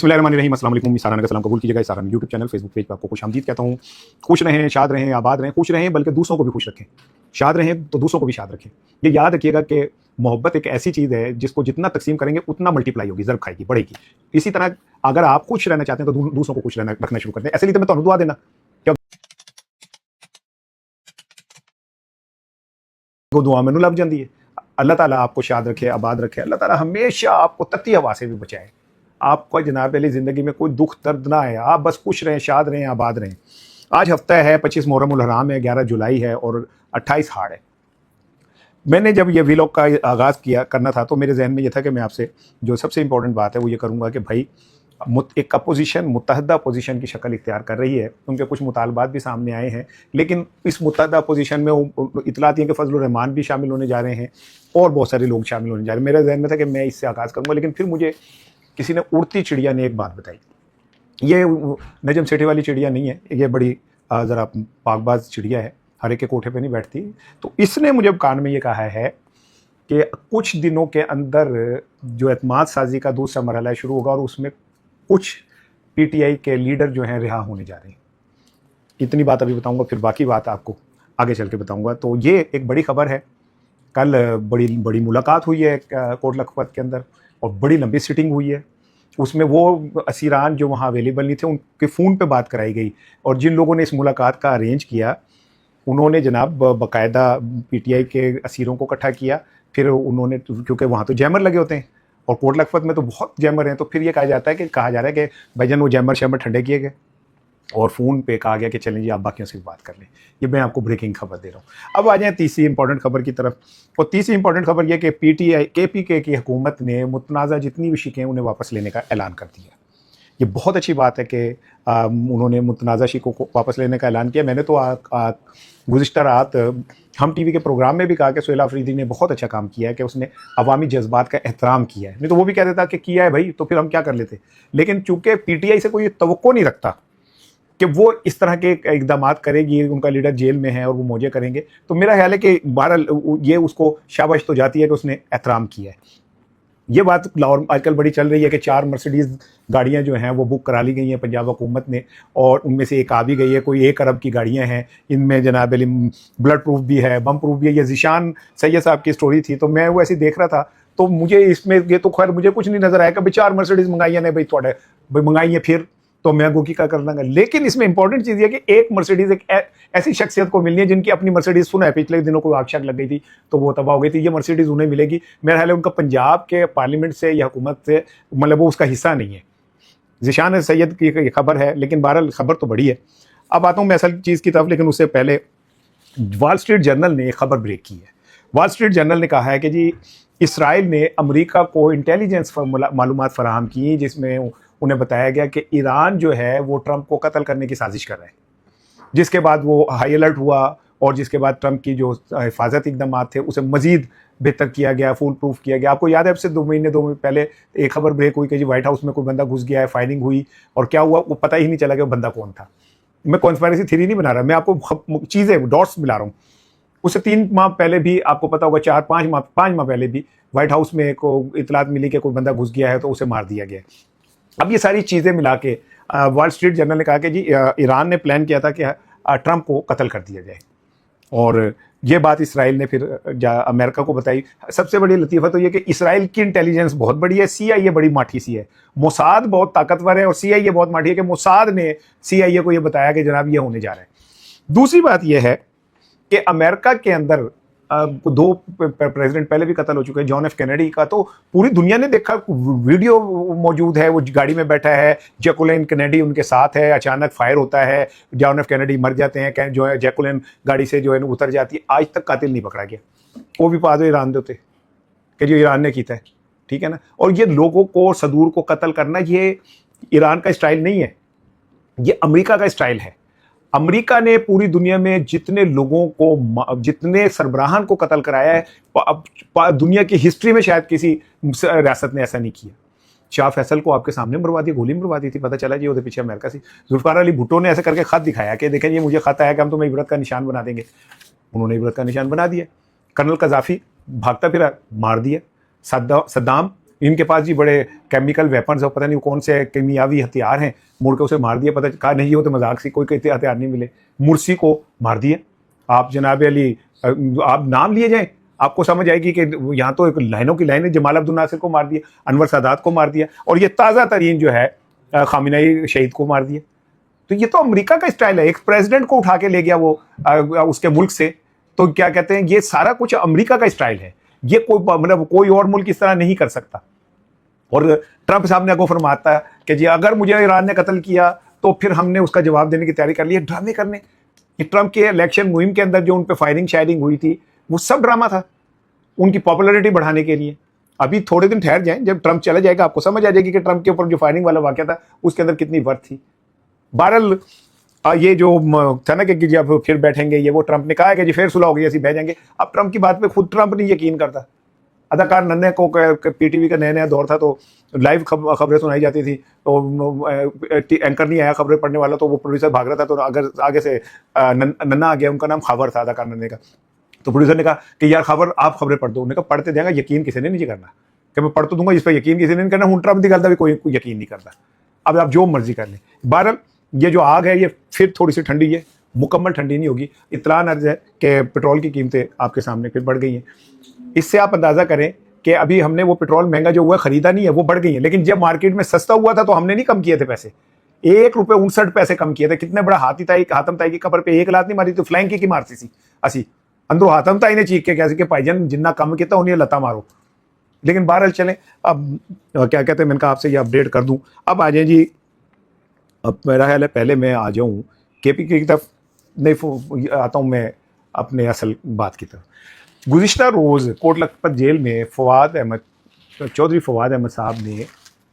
बिस्मिल्लाहिर्रहमानिर्रहीम, अस्सलाम वालेकुम। साराना का सलाम कबूल कीजिएगा। साराना यूट्यूब चैनल, फेसबुक पेज पर आपको खुशामदीद कहता हूँ। खुश रहें, शाद रहें, आबाद रहें, खुश रहें बल्कि दूसरों को भी खुश रखें। शाद रहें तो दूसरों को भी शाद रखें। ये याद रखिएगा कि मोहब्बत एक ऐसी चीज़ है जिसको जितना तकसीम करेंगे उतना मल्टीप्लाई होगी, ज़र्ब खाएगी, बढ़ेगी। इसी तरह अगर आप खुश रहना चाहते हैं तो दूसरों को खुश रहना रखना शुरू कर दें। ऐसे लिए तो मैं ਤੁਹਾਨੂੰ दुआ देना वो दुआ मैनू लग जाती है। अल्लाह ताला आपको शाद रखे, आबाद रखे। अल्लाह ताला हमेशा आपको तत्ती हवा से भी बचाए। आपको जनाब अली ज़िंदगी में कोई दुख दर्द ना आए, आप बस खुश रहें, शाद रहें, आबाद रहें। आज हफ्ता है, 25 मुहर्रम उल हराम है, 11 जुलाई है और 28 हाड़ है। मैंने जब ये व्लॉग का आगाज़ किया करना था तो मेरे जहन में ये था कि मैं आपसे जो सबसे इंपॉर्टेंट बात है वो ये करूँगा कि भाई एक अपोजिशन मुत्तहदा अपोजिशन की शक्ल इख्तियार कर रही है। उनके कुछ मुतालबात भी सामने आए हैं, लेकिन इस मुत्तहदा अपोजिशन में इतलात है कि फजलुर रहमान भी शामिल होने जा रहे हैं और बहुत सारे लोग शामिल होने जा रहे हैं। मेरे जहन में था कि मैं इससे आगाज़ करूँगा, लेकिन फिर मुझे किसी ने उड़ती चिड़िया ने एक बात बताई। ये नजम सेठी वाली चिड़िया नहीं है, ये बड़ी ज़रा पाकबाज चिड़िया है, हर एक के कोठे पे नहीं बैठती। तो इसने मुझे कान में ये कहा है कि कुछ दिनों के अंदर जो एतमाद साजी का दूसरा मरहला शुरू होगा और उसमें कुछ पीटीआई के लीडर जो हैं रिहा होने जा रहे हैं। इतनी बात अभी बताऊंगा, फिर बाकी बात आपको आगे चल के बताऊंगा। तो ये एक बड़ी खबर है। कल बड़ी बड़ी मुलाकात हुई है कोट लखपत के अंदर और बड़ी लंबी सिटिंग हुई है। उसमें वो असीरान जो वहाँ अवेलेबल नहीं थे उनके फ़ोन पे बात कराई गई और जिन लोगों ने इस मुलाकात का अरेंज किया उन्होंने जनाब बाकायदा पीटीआई के असीरों को इकट्ठा किया। फिर उन्होंने, क्योंकि वहाँ तो जैमर लगे होते हैं और कोट लखपत में तो बहुत जैमर हैं, तो फिर ये कहा जा रहा है कि भाईजान वो जैमर शैमर ठंडे किए गए और फ़ोन पे कहा गया कि चलें जी आप बाकियों से बात कर लें। ये मैं आपको ब्रेकिंग खबर दे रहा हूँ। अब आ जाएँ तीसरी इंपॉर्टेंट खबर की तरफ। और तीसरी इंपॉर्टेंट खबर यह कि पीटीआई केपीके की हुकूमत ने मुतनाज़ा जितनी भी शिकें उन्हें वापस लेने का ऐलान कर दिया। ये बहुत अच्छी बात है कि उन्होंने मुतनाज़ा शिकों को वापस लेने का ऐलान किया। मैंने तो गुज़िश्ता रात हम टीवी के प्रोग्राम में भी कहा कि सुहेल आफरीदी ने बहुत अच्छा काम किया है कि उसने अवामी जज्बात का एहतराम किया है। नहीं तो वो भी कह देता कि किया है भाई तो फिर हम क्या कर लेते। लेकिन चूंकि पीटीआई से कोई तवक्को नहीं रखता कि वो इस तरह के इकदाम करेगी, उनका लीडर जेल में है और वो मौजे करेंगे, तो मेरा ख्याल है कि बहरहाल ये उसको शाबाश तो जाती है कि उसने एहतराम किया है। ये बात लाहौर आजकल बड़ी चल रही है कि 4 मर्सिडीज़ गाड़ियां जो हैं वो बुक करा ली गई हैं पंजाब हुकूमत ने और उनमें से एक आ भी गई है। कोई 1 अरब की गाड़ियां हैं, इनमें जनाब अली ब्लड प्रूफ भी है, बम प्रूफ भी है। ये ज़ीशान सैयद साहब की स्टोरी थी, तो मैं वो ऐसे देख रहा था तो मुझे इसमें ये तो खैर मुझे कुछ नहीं नज़र आया कि भाई 4 मर्सिडीज़ मंगाई ने भाई थोड़े भाई मंगाई है फिर तो मैं गो की क्या कर लूँगा। लेकिन इसमें इंपॉर्टेंट चीज़ ये कि एक मर्सिडीज़ एक ऐसी शख्सियत को मिलनी है जिनकी अपनी मर्सिडीज़ सुना है, पिछले दिनों को आग शाग लग गई थी तो वो तबाह हो गई थी। ये मर्सिडीज़ उन्हें मिलेगी। मेरा ख्याल है उनका पंजाब के पार्लियामेंट से या हुकूमत से मतलब वो उसका हिस्सा नहीं है। ज़ीशान सैयद की खबर है, लेकिन बहरहाल खबर तो बड़ी है। अब आता हूँ मैं असल चीज़ की तरफ, लेकिन उससे पहले वॉल स्ट्रीट जर्नल ने एक खबर ब्रेक की है। वॉल स्ट्रीट जर्नल ने कहा है कि जी इसराइल ने अमेरिका को इंटेलिजेंस मालूमात फराहम की जिसमें उन्हें बताया गया कि ईरान जो है वो ट्रंप को कत्ल करने की साजिश कर रहा है, जिसके बाद वो हाई अलर्ट हुआ और जिसके बाद ट्रंप की जो हिफाजती इकदाम थे उसे मजीद बेहतर किया गया, फुल प्रूफ किया गया। आपको याद है अब से 2 महीने पहले एक खबर ब्रेक हुई कि जी व्हाइट हाउस में कोई बंदा घुस गया है, फायरिंग हुई और क्या हुआ वो पता ही नहीं चला कि वो बंदा कौन था। मैं कॉन्स्पिरेसी थ्योरी नहीं बना रहा, मैं आपको चीज़ें डॉट्स मिला रहा हूँ। उससे 3 माह पहले भी आपको पता होगा, 5 माह पहले भी व्हाइट हाउस में को इतलात मिली कि कोई बंदा घुस गया है तो उसे मार दिया गया। अब ये सारी चीज़ें मिला के वॉल स्ट्रीट जर्नल ने कहा कि जी ईरान ने प्लान किया था कि ट्रंप को कत्ल कर दिया जाए और ये बात इसराइल ने फिर अमेरिका को बताई। सबसे बड़ी लतीफ़ा तो ये कि इसराइल की इंटेलिजेंस बहुत बड़ी है, CIA बड़ी माठी सी है, मोसाद बहुत ताकतवर है और CIA बहुत माठी है कि मोसाद ने CIA को ये बताया कि जनाब ये होने जा रहा है। दूसरी बात यह है कि अमेरिका के अंदर 2 प्रेसिडेंट पहले भी कत्ल हो चुके हैं। जॉन एफ कैनेडी का तो पूरी दुनिया ने देखा, वीडियो मौजूद है, वो गाड़ी में बैठा है, जैकुलिन कैनेडी उनके साथ है, अचानक फायर होता है, जॉन एफ कैनेडी मर जाते हैं, जो है जैकुलिन गाड़ी से जो है उतर जाती है। आज तक कातिल नहीं पकड़ा गया, वो भी पादो ईरान देते कि जो ईरान ने किया है, ठीक है ना। और ये लोगों को सदूर को कत्ल करना ये ईरान का स्टाइल नहीं है, ये अमेरिका का स्टाइल है। अमेरिका ने पूरी दुनिया में जितने लोगों को, जितने सरबराहान को कत्ल कराया है दुनिया की हिस्ट्री में शायद किसी रियासत ने ऐसा नहीं किया। शाह फैसल को आपके सामने मरवा दिया, गोली मरवा दी थी, पता चला जी वो पीछे अमेरिका से। जुल्फिकार अली भुट्टो ने ऐसे करके खत दिखाया कि देखें ये मुझे खत आया कि हम तुम्हें इबरत का निशान बना देंगे। उन्होंने इबरत का निशान बना दिया। कर्नल कजाफी भागता फिरा, मार दिया। सद्दाम इनके पास जी बड़े केमिकल वेपन्स और पता नहीं कौन से केमियावी हथियार हैं, मुड़ के उसे मार दिया, पता कहा नहीं हो तो मजाक सी, कोई कहते हथियार नहीं मिले, मुर्सी को मार दिया। आप जनाब अली आप नाम लिए जाएं, आपको समझ आएगी कि यहाँ तो एक लाइनों की लाइन है। जमाल अब्दुल नासिर को मार दिया, अनवर सादात को मार दिया, और ये ताज़ा तरीन जो है खामिनेई शहीद को मार दिया। तो ये तो अमेरिका का स्टाइल है, एक प्रेसिडेंट को उठा के ले गया वो उसके मुल्क से, तो क्या कहते हैं, ये सारा कुछ अमेरिका का स्टाइल है। ये कोई मतलब कोई और मुल्क इस तरह नहीं कर सकता। और ट्रंप साहब ने अगो फरमाता है कि जी अगर मुझे ईरान ने कत्ल किया तो फिर हमने उसका जवाब देने की तैयारी कर ली है। ड्रामे करने, कि ट्रंप के इलेक्शन मुहिम के अंदर जो उन पर फायरिंग शायरिंग हुई थी वो सब ड्रामा था, उनकी पॉपुलैरिटी बढ़ाने के लिए। अभी थोड़े दिन ठहर जाएं, जब ट्रंप चला जाएगा आपको समझ आ जाएगी कि ट्रंप के ऊपर जो फायरिंग वाला वाकया था उसके अंदर कितनी वर्थ थी। बहरहाल ये जो था ना कि जब फिर बैठेंगे, ये वो ट्रंप ने कहा है कि जी फिर सुलह हो गई, ऐसी बह जाएंगे। अब ट्रंप की बात पे खुद ट्रंप नहीं यकीन करता। अदाकार नन्हे को पीटीवी का नया नया दौर था तो लाइव खबरें सुनाई जाती थी, तो एंकर नहीं आया खबरें पढ़ने वाला, तो वो प्रोड्यूसर भाग रहा था, तो अगर आगे से नन्ना आ गया, उनका नाम खबर था अदाकार नन्हे का, तो प्रोड्यूसर ने कहा कि यार खबर आप खबरें पढ़ दो। उन्होंने कहा पढ़ते देगा, यकीन किसी ने नहीं करना, कि मैं पढ़ तो दूंगा, इस पर यकीन किसी ने नहीं करना। हूँ ट्रंप की गल का भी कोई यकीन नहीं करता। अब आप जो मर्जी कर लें। बहरहाल ये जो आग है ये फिर थोड़ी सी ठंडी है, मुकम्मल ठंडी नहीं होगी। इत्तला अर्ज है कि पेट्रोल की कीमतें आपके सामने फिर बढ़ गई हैं। इससे आप अंदाज़ा करें कि अभी हमने वो पेट्रोल महंगा जो हुआ ख़रीदा नहीं है, वो बढ़ गई है, लेकिन जब मार्केट में सस्ता हुआ था तो हमने नहीं कम किए थे पैसे, ₹1.59 कम किए थे। कितने बड़ा हातम ताई की कबर पे एक लात नहीं मारी, तो फ्लैंक की मारती सी असी अंदरों हातम ताई ने चीख के कैसे कि भाईजान जिन्ना कम किया उन्हें लता मारो। लेकिन बहरहाल चलें, अब क्या कहते हैं, मैंने कहा आपसे ये अपडेट कर दूँ। अब आ जाए जी, अब मेरा ख्याल है पहले मैं आ जाऊँ KP की तरफ, नहीं आता हूँ मैं अपने असल बात की तरफ। गुज़िश्ता रोज़ कोट लखपत जेल में चौधरी फवाद अहमद साहब ने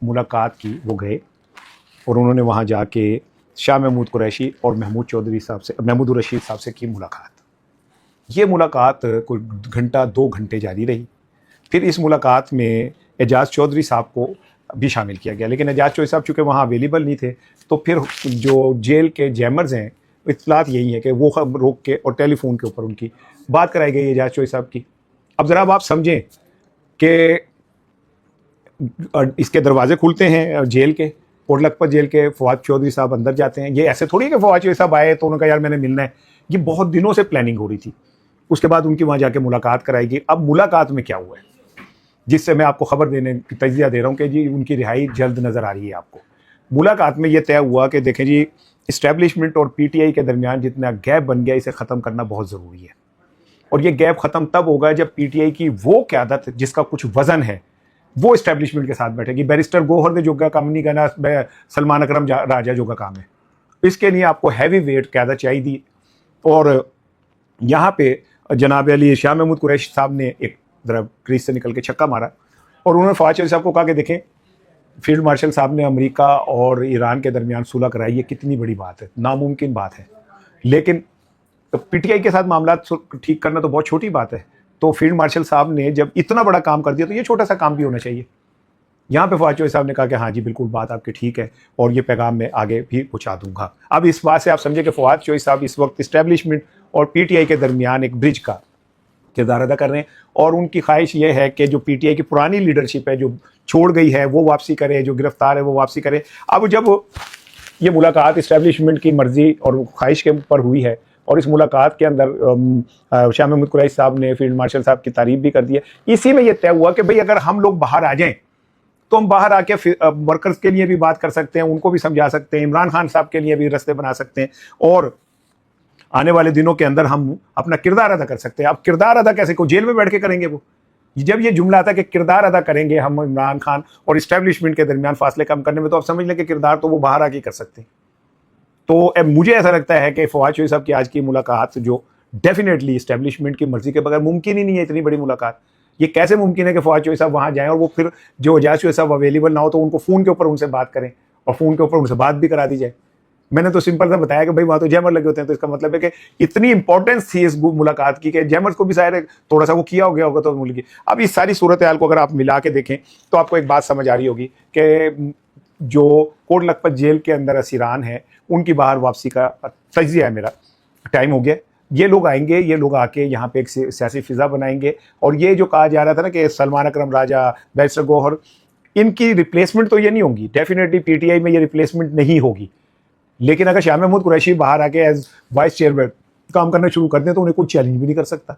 मुलाकात की। वो गए और उन्होंने वहाँ जाके शाह महमूद कुरैशी और महमूद रशीद साहब से की मुलाकात। ये मुलाकात कोई घंटा 2 घंटे जारी रही। फिर इस मुलाकात में एजाज़ चौधरी साहब को भी शामिल किया गया, लेकिन एजाज़ चौधरी साहब चूँकि वहाँ अवेलेबल नहीं थे, तो फिर जो जेल के जैमर्स हैं, इत्तलात यही है कि वो रोक के और टेलीफोन के ऊपर उनकी बात कराई गई एजाज़ चौधरी साहब की। अब ज़रा आप समझें कि इसके दरवाजे खुलते हैं जेल के, कोट लखपत जेल के, फवाद चौधरी साहब अंदर जाते हैं। ये ऐसे थोड़ी है कि फवाद चौधरी साहब आए तो उन्होंने कहा यार मैंने मिलना है, ये बहुत दिनों से प्लानिंग हो रही थी। उसके बाद उनकी वहाँ जाके मुलाकात कराई गई। अब मुलाकात में क्या हुआ है, जिससे मैं आपको खबर देने की तजज़िया दे रहा हूँ कि जी उनकी रिहाई जल्द नज़र आ रही है आपको। मुलाकात में ये तय हुआ कि देखें जी, इस्टेब्लिशमेंट और PTI के दरमियान जितना गैप बन गया, इसे ख़त्म करना बहुत ज़रूरी है। और ये गैप ख़त्म तब होगा जब PTI की वो क़यादत जिसका कुछ वज़न है वो इस्टेब्लिशमेंट के साथ बैठेगी। बैरिस्टर गोहर ने जोगा काम नहीं करना, सलमान अकरम राजा जोगा काम है। इसके लिए आपको हैवी वेट क़यादत चाहिए। और यहाँ पे जनाब अली शाह महमूद कुरैशी साहब ने एक ज़रा क्रीज से निकल के छक्का मारा और उन्होंने फवाद चौधरी साहब को कहा कि देखें, फील्ड मार्शल साहब ने अमेरिका और ईरान के दरमियान सुलह कराई, ये कितनी बड़ी बात है, नामुमकिन बात है, लेकिन PTI के साथ मामला ठीक करना तो बहुत छोटी बात है। तो फील्ड मार्शल साहब ने जब इतना बड़ा काम कर दिया तो ये छोटा सा काम भी होना चाहिए। यहाँ पे फवाद चौधरी साहब ने कहा कि हाँ जी बिल्कुल बात आपकी ठीक है और ये पैगाम मैं आगे भी पहुँचा दूंगा। अब इस बात से आप समझे कि फवाद चौधरी साहब इस वक्त इस्टेब्लिशमेंट और PTI के दरमियान एक ब्रिज का किरदार अदा कर रहे हैं, और उनकी ख्वाहिश ये है कि जो PTI की पुरानी लीडरशिप है जो छोड़ गई है वो वापसी करे, जो गिरफ्तार है वो वापसी करे। अब जब ये मुलाकात इस्टेब्लिशमेंट की मर्जी और ख्वाहिश के ऊपर हुई है, और इस मुलाकात के अंदर शाह महमूद कुरैशी साहब ने फील्ड मार्शल साहब की तारीफ भी कर दी है। इसी में ये तय हुआ कि भाई अगर हम लोग बाहर आ जाएं तो हम बाहर आके वर्कर्स के लिए भी बात कर सकते हैं, उनको भी समझा सकते हैं, इमरान खान साहब के लिए भी रास्ते बना सकते हैं, और आने वाले दिनों के अंदर हम अपना किरदार अदा कर सकते हैं। अब किरदार अदा कैसे, को जेल में बैठ के करेंगे वो? जब ये जुमला आता है कि किरदार अदा करेंगे हम इमरान खान और इस्टेब्लिशमेंट के दरमियान फासले कम करने में, तो आप समझ लें कि किरदार तो वो बाहर आके कर सकते हैं। तो मुझे ऐसा लगता है कि फवाद चौधरी साहब की आज की मुलाकात जो डेफिनेटली इस्टेब्लिशमेंट की मर्जी के बगैर मुमकिन ही नहीं है, इतनी बड़ी मुलाकात। ये कैसे मुमकिन है कि फवाद चौधरी साहब वहाँ जाएं और वो फिर जो एजाज़ चौधरी साहब अवेलेबल ना हो तो उनको फ़ोन के ऊपर उनसे बात करें और फ़ोन के ऊपर उनसे बात भी करा दी जाए। मैंने तो सिंपल सा बताया कि भाई वहाँ तो जैमर लगे होते हैं, तो इसका मतलब है कि इतनी इंपॉर्टेंस थी इस मुलाकात की कि जैमर्स को भी शायद थोड़ा सा वो किया हो गया होगा तो मुल्क की। अब इस सारी सूरत हाल को अगर आप मिला के देखें तो आपको एक बात समझ आ रही होगी कि जो कोट लखपत जेल के अंदर असीरान है उनकी बाहर वापसी का तज्जिया है मेरा। टाइम हो गया, ये लोग आएंगे, ये लोग आके यहाँ पे एक सियासी फिजा बनाएंगे। और ये जो कहा जा रहा था ना कि सलमान अकरम राजा, बैरिस्टर गौहर, इनकी रिप्लेसमेंट तो ये नहीं होगी, डेफिनेटली पीटीआई में ये रिप्लेसमेंट नहीं होगी। लेकिन अगर शाह महमूद कुरैशी बाहर आके एज वाइस चेयरमैन काम करना शुरू कर दें तो उन्हें कोई चैलेंज भी नहीं कर सकता।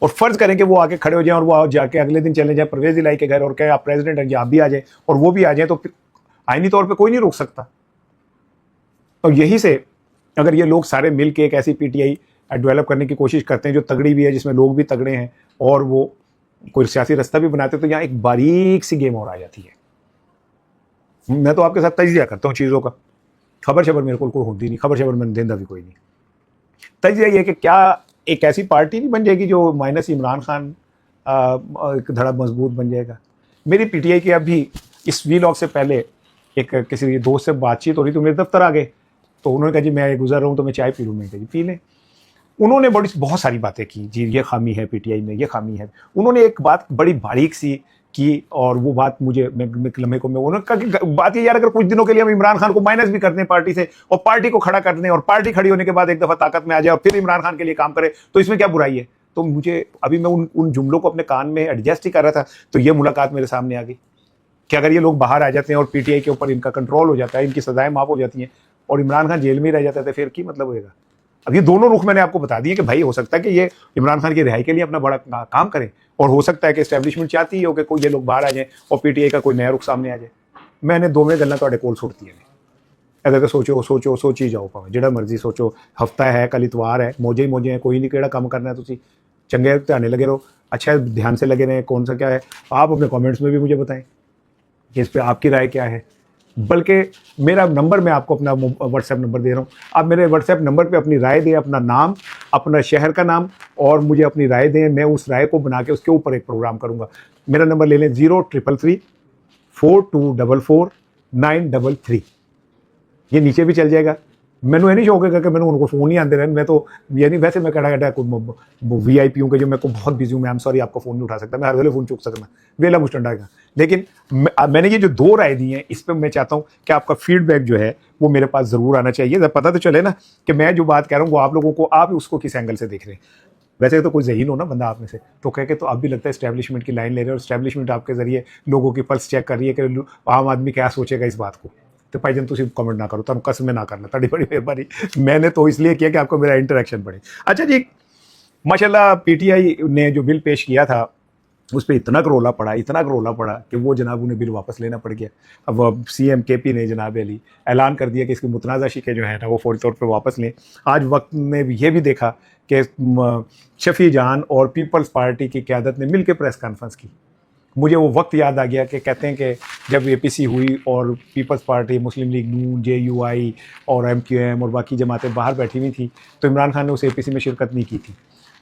और फर्ज करें कि वो आके खड़े हो जाएं और वो जाके अगले दिन चले जाएं परवेज इलाही के घर और कहे आप प्रेसिडेंट हैं, आप भी आ जाएं और वो भी आ जाएं, तो आईनी तौर पे कोई नहीं रोक सकता। और यही से अगर ये लोग सारे मिल के एक ऐसी पीटीआई डेवलप करने की कोशिश करते हैं जो तगड़ी भी है, जिसमें लोग भी तगड़े हैं और वो कोई सियासी रास्ता भी बनाते हैं, तो यहाँ एक बारीक सी गेम और आ जाती है। मैं तो आपके साथ तजिया करता हूँ चीज़ों का, खबर शबर मेरे को कोई होती नहीं, खबर शबर मैंने देंदा भी कोई नहीं। तजिया ये कि क्या एक ऐसी पार्टी नहीं बन जाएगी जो माइनस इमरान खान एक धड़ा मजबूत बन जाएगा। मेरी पीटीआई की अभी इस वीलॉग से पहले एक किसी दोस्त से बातचीत हो रही, तो मेरे दफ्तर आ गए, तो उन्होंने कहा जी मैं गुजर रहा हूँ तो मैं चाय पी लूँ। मैं कहा जी पी लें। उन्होंने बहुत सारी बातें की, जी ये खामी है पीटीआई में, ये खामी है। उन्होंने एक बात बड़ी बारीक सी की और वो बात मुझे लम्हे को उन्होंने कहा कि बात ये यार, अगर कुछ दिनों के लिए हम इमरान खान को माइनस भी कर दें पार्टी से और पार्टी को खड़ा कर दें और पार्टी खड़ी होने के बाद एक दफ़ा ताकत में आ जाए और फिर इमरान खान के लिए काम करे, तो इसमें क्या बुराई है। तो मुझे अभी मैं उन जुमलों को अपने कान में एडजस्ट ही कर रहा था, तो ये मुलाकात मेरे सामने आ गई कि अगर ये लोग बाहर आ जाते हैं और पीटीआई के ऊपर इनका कंट्रोल हो जाता है, इनकी सजाएं माफ हो जाती हैं और इमरान खान जेल में ही रह जाता है, तो फिर की मतलब होगा। अब ये दोनों रुख मैंने आपको बता दिए कि भाई हो सकता है कि ये इमरान खान की रिहाई के लिए अपना बड़ा काम करें, और हो सकता है कि एस्टैब्लिशमेंट चाहती है कि कोई ये लोग बाहर आ जाए और पीटीआई का कोई नया रुख सामने आ जाए। मैंने दो में गल्लां तुहाडे कोल सुट्टियां ने, अगर तो सोची जाओ, भावें जिहड़ा मर्जी सोचो। हफ्ता है, कल इतवार है, मौजे ही मौजे हैं, कोई नहीं किहड़ा काम करना है। तुसीं चंगे ध्याने लगे रहो, अच्छा ध्यान से लगे रहें, कौन सा क्या है। आप अपने कमेंट्स में भी मुझे बताएं कि इस पर आपकी राय क्या है। बल्कि मेरा नंबर, मैं आपको अपना व्हाट्सएप नंबर दे रहा हूँ, आप मेरे व्हाट्सएप नंबर पे अपनी राय दें, अपना नाम, अपना शहर का नाम, और मुझे अपनी राय दें। मैं उस राय को बना के उसके ऊपर एक प्रोग्राम करूँगा। मेरा नंबर ले लें 0333444933। ये नीचे भी चल जाएगा। मैंने ये नहीं शौक है कि मैंने उनको फ़ोन ही आते रहे। मैं तो ये नहीं, वैसे मैं कड़ा VIP हूँ कि जो मैं को बहुत बिजी हूँ, मैं सॉरी आपका फ़ोन नहीं उठा सकता, मैं हर वेले फ़ोन चुक सकना वेला मुस्टंडा का। लेकिन मैंने ये जो दो राय दी हैं, इस पर मैं चाहता हूँ कि आपका फीडबैक जो है वो मेरे पास ज़रूर आना चाहिए। जब पता तो चले ना कि मैं जो बात कह रहा हूँ वो आप लोगों को, आप उसको किस एंगल से देख रहे हैं। वैसे तो कोई ज़हीन हो ना बंदा आप में से, तो कह के तो आप भी लगता है इस्टेब्लिशमेंट की लाइन ले रहे हैं और इस्टेब्लिशमेंट आपके ज़रिए लोगों की पल्स चेक कर रही है कि आम आदमी क्या सोचेगा इस बात को। तो भाईजान तुम कमेंट ना करो, तुम कसम ना करना, तड़ी बड़ी मेहरबानी। मैंने तो इसलिए किया कि आपको मेरा इंटरेक्शन बढ़े। अच्छा जी, माशाल्लाह पीटीआई ने जो बिल पेश किया था उस पर इतना करोला पड़ा कि वो जनाब उन्हें बिल वापस लेना पड़ गया। अब CM KP ने जनाब अली ऐलान कर दिया कि इसकी मुतनाज़ा शिकें जो हैं ना वो फौरी तौर पर वापस लें। आज वक्त ने ये भी देखा कि शफी जान और पीपल्स पार्टी की क़यादत ने मिल के प्रेस कॉन्फ्रेंस की। मुझे वो वक्त याद आ गया कि कहते हैं कि जब APC हुई और पीपल्स पार्टी, मुस्लिम लीग नून, JUI और MQM और बाकी जमातें बाहर बैठी हुई थी, तो इमरान खान ने उस APC में शिरकत नहीं की थी।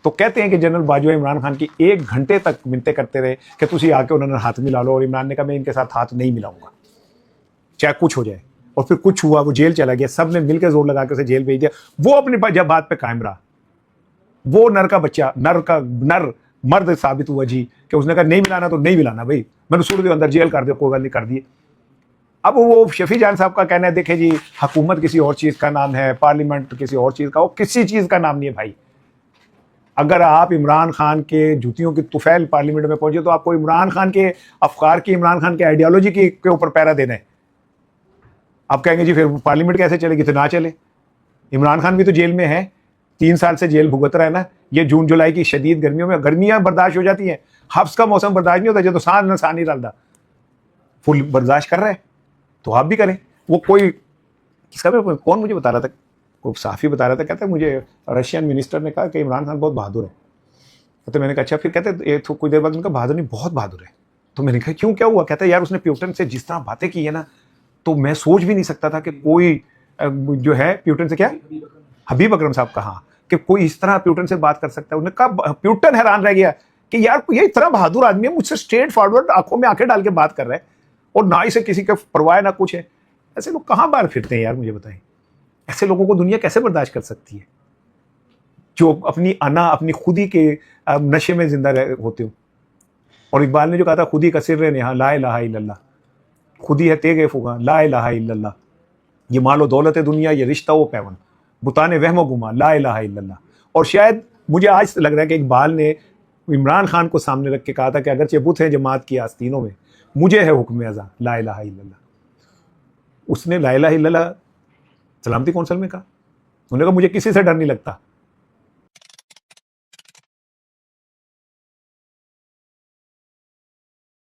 तो कहते हैं कि जनरल बाजवा इमरान खान की 1 घंटे तक मिन्नतें करते रहे कि तुसी आके उन्होंने हाथ मिला लो, और इमरान ने कहा मैं इनके साथ हाथ नहीं मिलाऊंगा चाहे कुछ हो जाए। और फिर कुछ हुआ, वो जेल चला गया, सब ने मिलकर जोर लगा के उसे जेल भेज दिया। वो अपनी जब बात पे कायम रहा, वो नर का बच्चा, नर मर्द साबित हुआ जी, कि उसने कहा नहीं मिलाना तो नहीं मिलाना भाई, मैंने सुट दिया अंदर, जेल कर दिया, कोई गल नहीं, कर दिए। अब वो शफी जान साहब का कहना है, देखे जी हुकूमत किसी और चीज़ का नाम है, पार्लियामेंट किसी और चीज़ का, वो किसी चीज़ का नाम नहीं है भाई। अगर आप इमरान खान के जूतियों की तुफैल पार्लियामेंट में पहुंचे तो आपको इमरान खान के अफकार की, इमरान खान के आइडियोलॉजी के ऊपर पैरा देना है। आप कहेंगे जी फिर पार्लियामेंट कैसे चलेगी, तो ना चले। इमरान खान भी तो जेल में है, 3 साल से जेल भुगत रहा है ना। ये जून जुलाई की शदीद गर्मियों में गर्मियां बर्दाश्त हो जाती हैं, हफ्स का मौसम बर्दाश्त नहीं होता, जो तो सांस न सानी डालता फुल बर्दाश्त कर रहा है, तो आप भी करें। वो कोई किसका भी, कौन मुझे बता रहा था, कोई साफ़ी बता रहा था, कहता है मुझे रशियन मिनिस्टर ने कहा कि इमरान खान बहुत बहादुर है। तो मैंने कहा अच्छा, फिर कहते तो कुछ देर बाद उनका बहादुर नहीं, बहुत बहादुर है। तो मैंने कहा क्यों, क्या हुआ? कहता है यार उसने प्यूटन से जिस तरह बातें की है ना, तो मैं सोच भी नहीं सकता था कि कोई जो है प्यूटन से, क्या हबीब अकरम साहब का, हाँ, कि कोई इस तरह प्यूटन से बात कर सकता है। उन्होंने कहा, प्यूटन हैरान रह गया कि यार ये इतना बहादुर आदमी है, मुझसे स्ट्रेट फॉरवर्ड आंखों में आंखें डाल के बात कर रहा है और ना इसे किसी का परवाह ना कुछ है। ऐसे लोग कहाँ बाहर फिरते हैं यार, मुझे बताएं। ऐसे लोगों को दुनिया कैसे बर्दाश्त कर सकती है, जो अपनी अपनी खुदी के नशे में जिंदा होते हो। और इकबाल ने जो कहा था, खुदी का सिर नेहा ला इलाहा इल्लल्लाह, खुदी है तेगे फुगा ला इलाहा इल्लल्लाह, ये मालो दौलत है दुनिया, ये रिश्ता वो पैवन। बुताने वहमो गुमा ला इलाहा इल्लल्लाह। और शायद मुझे आज लग रहा है कि इकबाल ने इमरान खान को सामने रख के कहा था कि अगरचे बुत हैं जमात की आस्तीनों में, मुझे है हुक्म अज़ा ला इलाहा इल्लल्लाह। उसने ला इलाहा इल्लल्लाह सलामती कौंसल में कहा। उन्होंने कहा मुझे किसी से डर नहीं लगता,